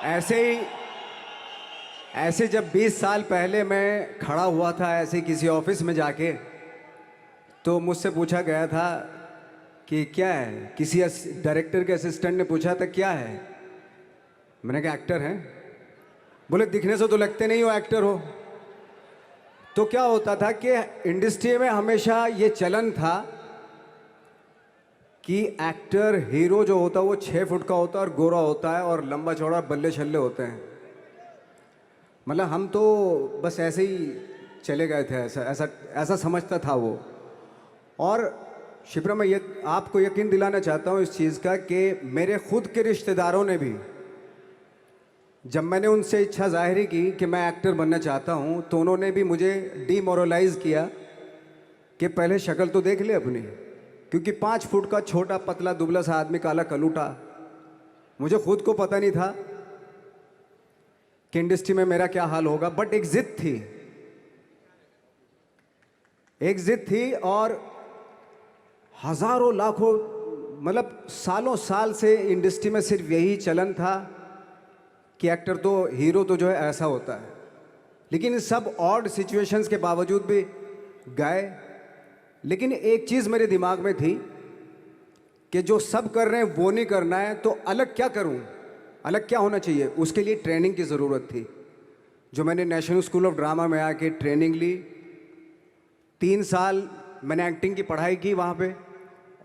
ऐसे ही ऐसे जब 20 साल पहले मैं खड़ा हुआ था ऐसे किसी ऑफिस में जाके, तो मुझसे पूछा गया था कि क्या है। किसी डायरेक्टर के असिस्टेंट ने पूछा था क्या है। मैंने कहा एक्टर हैं। बोले दिखने से तो लगते नहीं हो एक्टर हो। तो क्या होता था कि इंडस्ट्री में हमेशा ये चलन था कि एक्टर हीरो जो होता है वो 6 फुट का होता है और गोरा होता है और लंबा चौड़ा बल्ले छल्ले होते हैं। मतलब हम तो बस ऐसे ही चले गए थे, ऐसा ऐसा ऐसा समझता था वो। और शिप्रा, मैं ये आपको यकीन दिलाना चाहता हूँ इस चीज़ का कि मेरे खुद के रिश्तेदारों ने भी, जब मैंने उनसे इच्छा जाहिर की कि मैं एक्टर बनना चाहता हूँ, तो उन्होंने भी मुझे डीमोरलाइज किया कि पहले शक्ल तो देख ले अपनी। क्योंकि 5 फुट का छोटा पतला दुबला सा आदमी, काला कलूटा, मुझे खुद को पता नहीं था कि इंडस्ट्री में मेरा क्या हाल होगा। बट एक जिद थी, एक जिद थी। और हजारों लाखों, मतलब सालों साल से इंडस्ट्री में सिर्फ यही चलन था कि एक्टर तो, हीरो तो जो है ऐसा होता है। लेकिन इन सब ऑड सिचुएशंस के बावजूद भी गए। लेकिन एक चीज़ मेरे दिमाग में थी कि जो सब कर रहे हैं वो नहीं करना है, तो अलग क्या करूं, अलग क्या होना चाहिए। उसके लिए ट्रेनिंग की ज़रूरत थी, जो मैंने नेशनल स्कूल ऑफ ड्रामा में आके ट्रेनिंग ली। 3 साल मैंने एक्टिंग की पढ़ाई की वहाँ पे,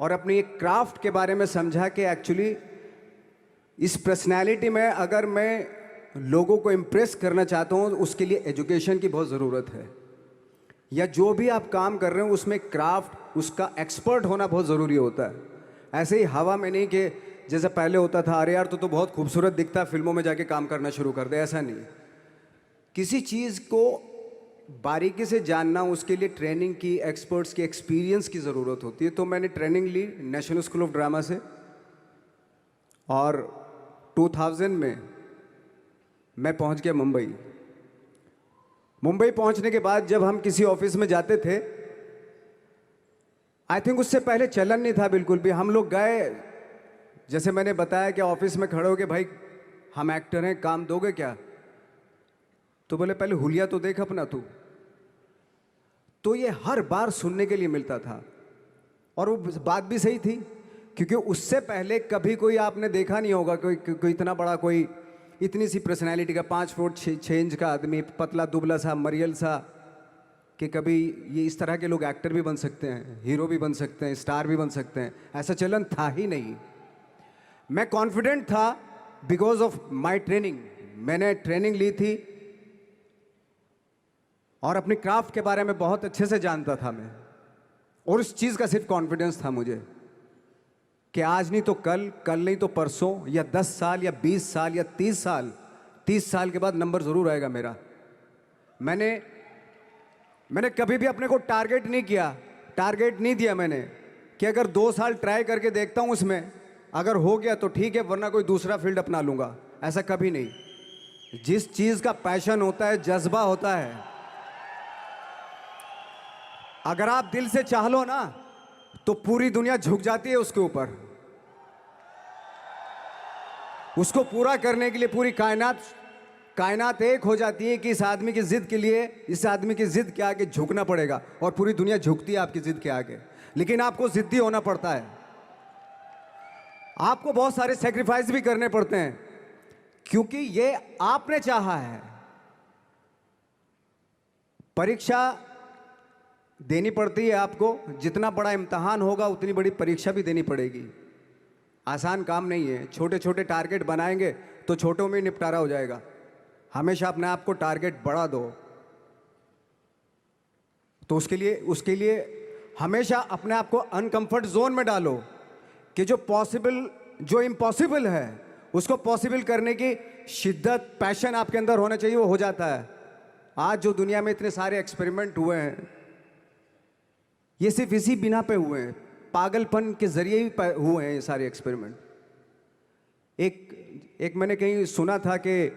और अपनी एक क्राफ्ट के बारे में समझा कि एक्चुअली इस पर्सनैलिटी में अगर मैं लोगों को इम्प्रेस करना चाहता हूँ, उसके लिए एजुकेशन की बहुत ज़रूरत है। या जो भी आप काम कर रहे हो उसमें क्राफ्ट, उसका एक्सपर्ट होना बहुत ज़रूरी होता है। ऐसे ही हवा में नहीं कि जैसे पहले होता था, अरे यार तो बहुत खूबसूरत दिखता है, फिल्मों में जाके काम करना शुरू कर दे। ऐसा नहीं, किसी चीज़ को बारीकी से जानना, उसके लिए ट्रेनिंग की, एक्सपर्ट्स की, एक्सपीरियंस की ज़रूरत होती है। तो मैंने ट्रेनिंग ली नेशनल स्कूल ऑफ ड्रामा से, और 2000 में मैं पहुंच गया मुंबई। मुंबई पहुंचने के बाद जब हम किसी ऑफिस में जाते थे, आई थिंक उससे पहले चलन नहीं था बिल्कुल भी। हम लोग गए, जैसे मैंने बताया कि ऑफिस में खड़े हो के, भाई हम एक्टर हैं, काम दोगे क्या। तो बोले पहले हुलिया तो देख अपना तू। तो ये हर बार सुनने के लिए मिलता था, और वो बात भी सही थी। क्योंकि उससे पहले कभी कोई आपने देखा नहीं होगा कोई इतना बड़ा, कोई इतनी सी पर्सनैलिटी का 5 फुट 6 इंच का आदमी, पतला दुबला सा मरियल सा, कि कभी ये इस तरह के लोग एक्टर भी बन सकते हैं, हीरो भी बन सकते हैं, स्टार भी बन सकते हैं। ऐसा चलन था ही नहीं। मैं कॉन्फिडेंट था बिकॉज ऑफ माई ट्रेनिंग। मैंने ट्रेनिंग ली थी और अपनी क्राफ्ट के बारे में बहुत अच्छे से जानता था मैं, और उस चीज़ का सिर्फ कॉन्फिडेंस था मुझे कि आज नहीं तो कल, कल नहीं तो परसों, या 10 साल या 20 साल या 30 साल, 30 साल के बाद नंबर ज़रूर आएगा मेरा। मैंने कभी भी अपने को टारगेट नहीं किया, टारगेट नहीं दिया मैंने कि अगर 2 साल ट्राई करके देखता हूँ, उसमें अगर हो गया तो ठीक है, वरना कोई दूसरा फील्ड अपना लूँगा। ऐसा कभी नहीं। जिस चीज़ का पैशन होता है, जज्बा होता है, अगर आप दिल से चाह लो ना, तो पूरी दुनिया झुक जाती है उसके ऊपर। उसको पूरा करने के लिए पूरी कायनात एक हो जाती है कि इस आदमी की जिद के लिए, इस आदमी की जिद के आगे झुकना पड़ेगा, और पूरी दुनिया झुकती है आपकी जिद के आगे। लेकिन आपको जिद्दी होना पड़ता है, आपको बहुत सारे सेक्रीफाइस भी करने पड़ते हैं, क्योंकि ये आपने चाहा है। परीक्षा देनी पड़ती है आपको, जितना बड़ा इम्तहान होगा उतनी बड़ी परीक्षा भी देनी पड़ेगी। आसान काम नहीं है। छोटे छोटे टारगेट बनाएंगे तो छोटों में ही निपटारा हो जाएगा। हमेशा अपने आप को टारगेट बढ़ा दो। तो उसके लिए हमेशा अपने आप को अनकंफर्ट जोन में डालो, कि जो इम्पॉसिबल है उसको पॉसिबल करने की शिद्दत, पैशन आपके अंदर होना चाहिए, वो हो जाता है। आज जो दुनिया में इतने सारे एक्सपेरिमेंट हुए हैं, ये सिर्फ इसी बिना पे हुए हैं, पागलपन के जरिए ही हुए हैं ये सारे एक्सपेरिमेंट। एक मैंने कहीं सुना था कि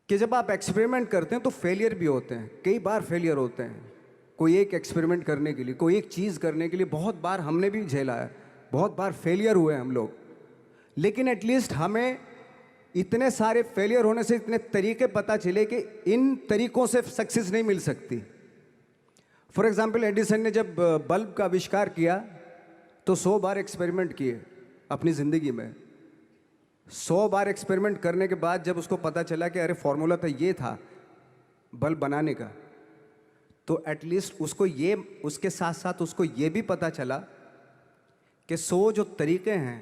जब आप एक्सपेरिमेंट करते हैं तो फेलियर भी होते हैं, कई बार फेलियर होते हैं। कोई एक एक्सपेरिमेंट करने के लिए, कोई एक चीज़ करने के लिए बहुत बार हमने भी झेला है, बहुत बार फेलियर हुए हम लोग। लेकिन एटलीस्ट हमें इतने सारे फेलियर होने से इतने तरीके पता चले कि इन तरीकों से सक्सेस नहीं मिल सकती। फॉर एग्जाम्पल, एडिसन ने जब बल्ब का आविष्कार किया तो 100 बार एक्सपेरिमेंट किए अपनी ज़िंदगी में। 100 बार एक्सपेरिमेंट करने के बाद जब उसको पता चला कि अरे फॉर्मूला तो ये था बल्ब बनाने का, तो एटलीस्ट उसको ये, उसके साथ साथ उसको ये भी पता चला कि 100 जो तरीके हैं,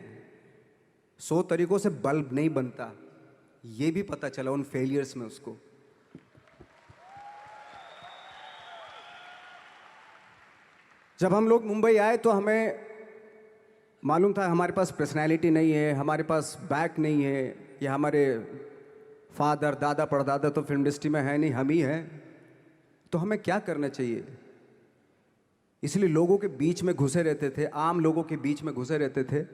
100 तरीकों से बल्ब नहीं बनता, ये भी पता चला उन फेलियर्स में उसको। जब हम लोग मुंबई आए तो हमें मालूम था हमारे पास पर्सनैलिटी नहीं है, हमारे पास बैक नहीं है, या हमारे फादर दादा परदादा तो फिल्म इंडस्ट्री में है नहीं, हम ही हैं, तो हमें क्या करना चाहिए। इसलिए लोगों के बीच में घुसे रहते थे, आम लोगों के बीच में घुसे रहते थे,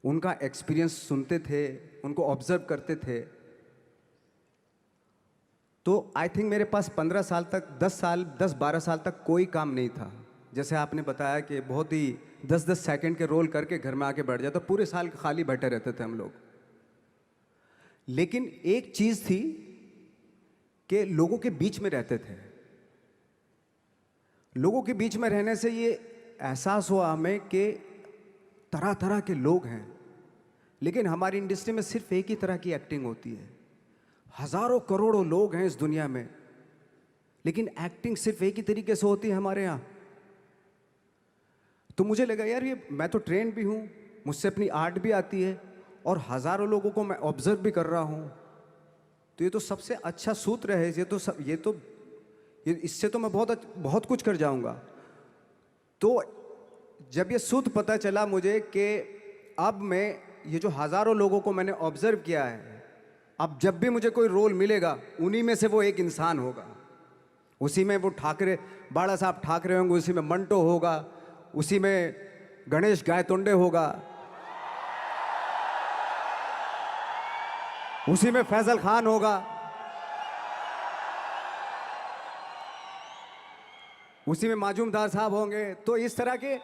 उनका एक्सपीरियंस सुनते थे, उनको ऑब्जर्व करते थे। तो आई थिंक मेरे पास 15 साल तक, 10-12 साल तक कोई काम नहीं था। जैसे आपने बताया कि बहुत ही 10-10 सेकंड के रोल करके घर में आके बैठ जाता, पूरे साल खाली बैठे रहते थे हम लोग। लेकिन एक चीज़ थी कि लोगों के बीच में रहते थे। लोगों के बीच में रहने से ये एहसास हुआ हमें कि तरह तरह के लोग हैं, लेकिन हमारी इंडस्ट्री में सिर्फ एक ही तरह की एक्टिंग होती है। हजारों करोड़ों लोग हैं इस दुनिया में, लेकिन एक्टिंग सिर्फ एक ही तरीके से होती है हमारे यहाँ। तो मुझे लगा यार, ये मैं तो ट्रेन भी हूँ, मुझसे अपनी आर्ट भी आती है, और हजारों लोगों को मैं ऑब्जर्व भी कर रहा हूँ, तो ये तो सबसे अच्छा सूत्र है। इससे तो मैं बहुत कुछ कर जाऊँगा। तो जब ये सूत्र पता चला मुझे कि अब मैं ये जो हजारों लोगों को मैंने ऑब्जर्व किया है, अब जब भी मुझे कोई रोल मिलेगा उन्हीं में से वो एक इंसान होगा। उसी में वो ठाकरे, बाला साहब ठाकरे होंगे, उसी में मंटो होगा, उसी में गणेश गायतोंडे होगा, उसी में फैजल खान होगा, उसी में माजूमदार साहब होंगे। तो इस तरह के,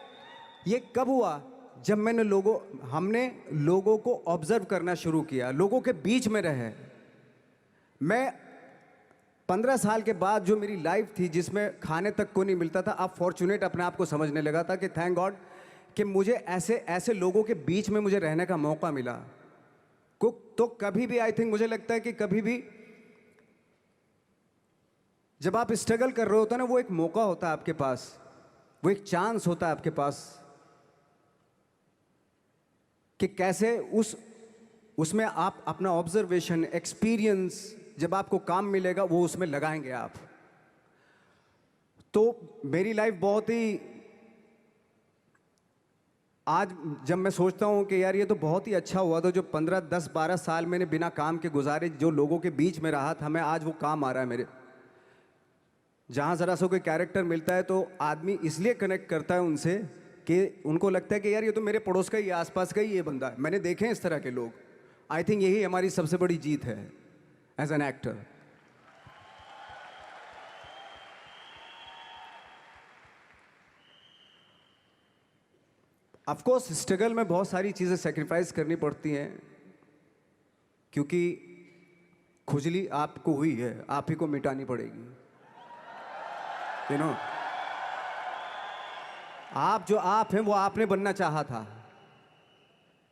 ये कब हुआ? जब हमने लोगों को ऑब्जर्व करना शुरू किया, लोगों के बीच में रहे। मैं 15 साल के बाद जो मेरी लाइफ थी जिसमें खाने तक को नहीं मिलता था, अब फॉर्चुनेट अपने आप को समझने लगा था कि थैंक गॉड कि मुझे ऐसे लोगों के बीच में मुझे रहने का मौका मिला। तो कभी भी, आई थिंक मुझे लगता है कि कभी भी जब आप स्ट्रगल कर रहे होते हैं ना, वो एक मौका होता है आपके पास, वो एक चांस होता है आपके पास कि कैसे उसमें आप अपना ऑब्जर्वेशन, एक्सपीरियंस, जब आपको काम मिलेगा वो उसमें लगाएंगे आप। तो मेरी लाइफ बहुत ही, आज जब मैं सोचता हूँ कि यार ये तो बहुत ही अच्छा हुआ, तो जो 15, 10, 12 साल मैंने बिना काम के गुजारे, जो लोगों के बीच में रहा था मैं, आज वो काम आ रहा है मेरे। जहाँ ज़रा सा कोई कैरेक्टर मिलता है तो आदमी इसलिए कनेक्ट करता है उनसे कि उनको लगता है कि यार ये तो मेरे पड़ोस का ही, आसपास का ही ये बंदा है। मैंने देखे हैं इस तरह के लोग। आई थिंक यही हमारी सबसे बड़ी जीत है as an actor. Of course struggle में बहुत सारी चीज़ें सेक्रीफाइस करनी पड़ती हैं, क्योंकि खुजली आपको हुई है, आप ही को मिटानी पड़ेगी। यू नो, आप जो आप हैं वो आपने बनना चाहा था,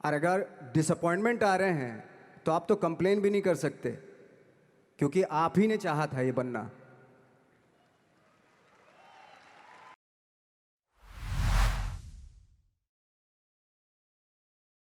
और अगर डिसअपॉइंटमेंट आ रहे हैं तो आप तो कंप्लेन भी नहीं कर सकते, क्योंकि आप ही ने चाहा था ये बनना।